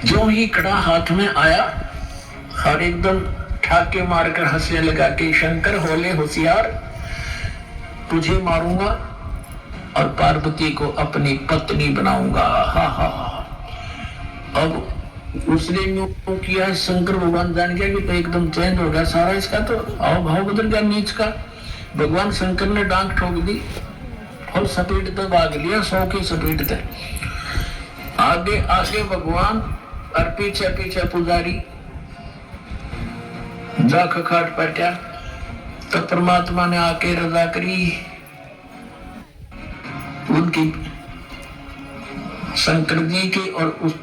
जो ही कड़ा हाथ में आया और एकदम ठाके मारकर हंसने लगा कि शंकर होले होशियार, तुझे मारूंगा और पार्वती को अपनी पत्नी बनाऊंगा। हा हा हा। अब उसने यूं किया, शंकर भगवान जान गया कि तो एकदम चेंज हो गया सारा, इसका तो हाव भाव बदल गया नीच का। भगवान शंकर ने डांट ठोक दी और सपेटते भाग लिया, 100 की सपेटते। आगे आगे भगवान और पीछे पीछे पुजारी जा खखाट बैठा। तो परमात्मा ने आके रजा करी, उनकी शंकर जी के और उस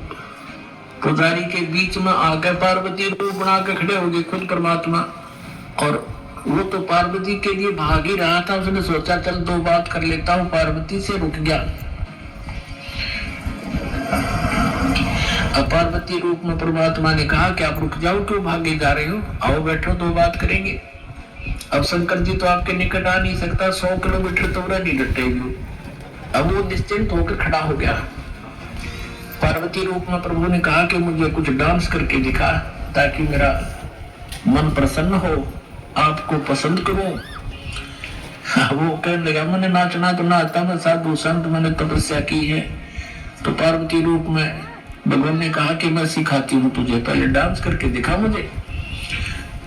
पुजारी के बीच में आकर पार्वती रूप बना के खड़े हो गए खुद परमात्मा। और वो तो पार्वती के लिए भाग ही रहा था, उसने सोचा चल 2 बात कर लेता हूं, पार्वती से रुक गया। अब पार्वती रूप में परमात्मा ने कहा कि आप रुक जाओ, क्यों भागे जा रहे हो, आओ बैठो 2 बात करेंगे। अब शंकर जी तो आपके निकट आ नहीं सकता, 100 किलोमीटर तो नहीं डटेगी। अब वो निश्चिंत होकर खड़ा हो गया। पार्वती रूप में प्रभु ने कहा कि मुझे कुछ डांस करके दिखा ताकि मेरा मन प्रसन्न हो, आपको पसंद करूं। वो कहने लगा मैंने नाचना तो नाचता, मैं साधु संत मैंने तपस्या की है। तो पार्वती रूप में भगवान ने कहा कि मैं सिखाती हूँ तुझे, पहले डांस करके दिखा मुझे।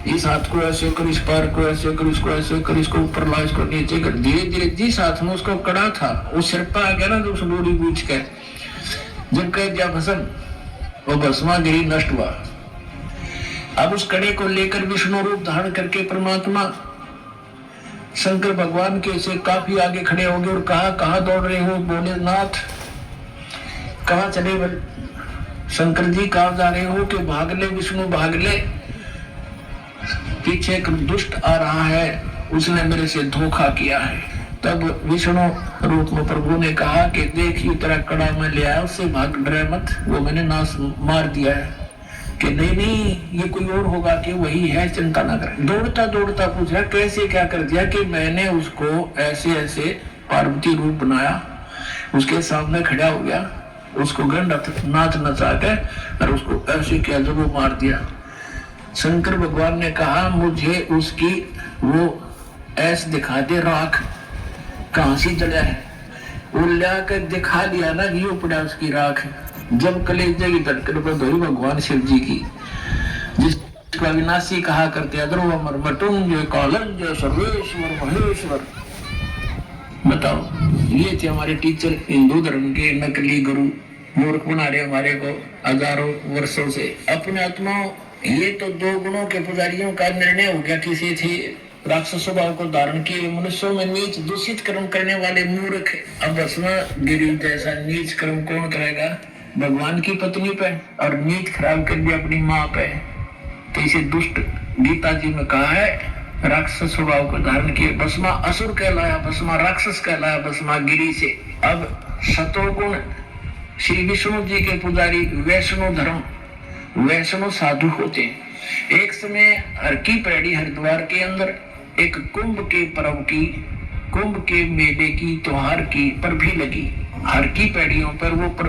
इस हाथ को ऐसे कर, इस पैर को ऐसे कर, इसको ऐसे कर, इसको ऊपर ला, इसको नीचे कर। धीरे धीरे जिस हाथ में उसको कड़ा था वो सिर पर आ गया ना, जो उस डोरी बीच के जब कह दिया भस्म, वो भस्मागिरी नष्ट हुआ। अब उस कड़े को लेकर विष्णु रूप धारण करके परमात्मा शंकर भगवान के से काफी आगे खड़े हो गए और कहा कहाँ दौड़ रहे हो। बोले नाथ कहाँ चले, शंकर जी कहाँ जा रहे हो, कि भाग ले विष्णु भाग ले, पीछे एक दुष्ट आ रहा है, उसने मेरे से धोखा किया है। तब विष्णु रूप में प्रभु ने कहा कि देखिए तेरा कड़ा में ले आया, उससे भाग, डरे मत, वो मैंने नाश मार दिया है। कि नहीं नहीं ये कोई और होगा, कि वही है, चिंता ना कर। दौड़ता दौड़ता पूछा कैसे क्या कर दिया, कि मैंने उसको ऐसे ऐसे पार्वती रूप बनाया, उसके सामने खड़ा हो गया, उसको गंड नाच नचा के और उसको ऐसे किया जब वो मार दिया। शंकर भगवान ने कहा मुझे उसकी वो ऐस दिखा दे, राख कहां से जला है। वो ला कर दिखा दिया ना, ये पड़ा उसकी राख। जब कलेजे की धड़कन पर धोई भगवान शिव जी की, जिसको अविनाशी कहा करते, ध्रुव अमर मटुंजय कालंजय सर्वेश्वर महेश्वर। बताओ, ये थे हमारे टीचर हिंदू धर्म के नकली गुरु, मूर्ख बना रहे हमारे को हजारों वर्षों से अपने आत्माओं। ये तो 2 गुणों के पुजारियों का निर्णय हो गया, किसी थे राक्षस स्वभाव को धारण किए, मनुष्यों में नीच दूषित कर्म करने वाले मूर्ख। अब भस्मागिरी जैसा नीच कर्म कौन करेगा, भगवान की पत्नी पे, और नीच खराब कर दिया अपनी माँ पे। तो इसे दुष्ट गीता जी में कहा है, राक्षस स्वभाव को धारण किए, भस्मा असुर कहलाया, भस्मा राक्षस कहलाया भस्मागिरी से। अब सतोगुण श्री विष्णु जी के पुजारी वैष्णव धर्म, वैष्णव साधु होते। एक समय हर की पैड़ी हरिद्वार के अंदर एक कुंभ के पर्व की, कुंभ के मेले की, त्योहार की पर भी लगी। हर की पैड़ियों पर वो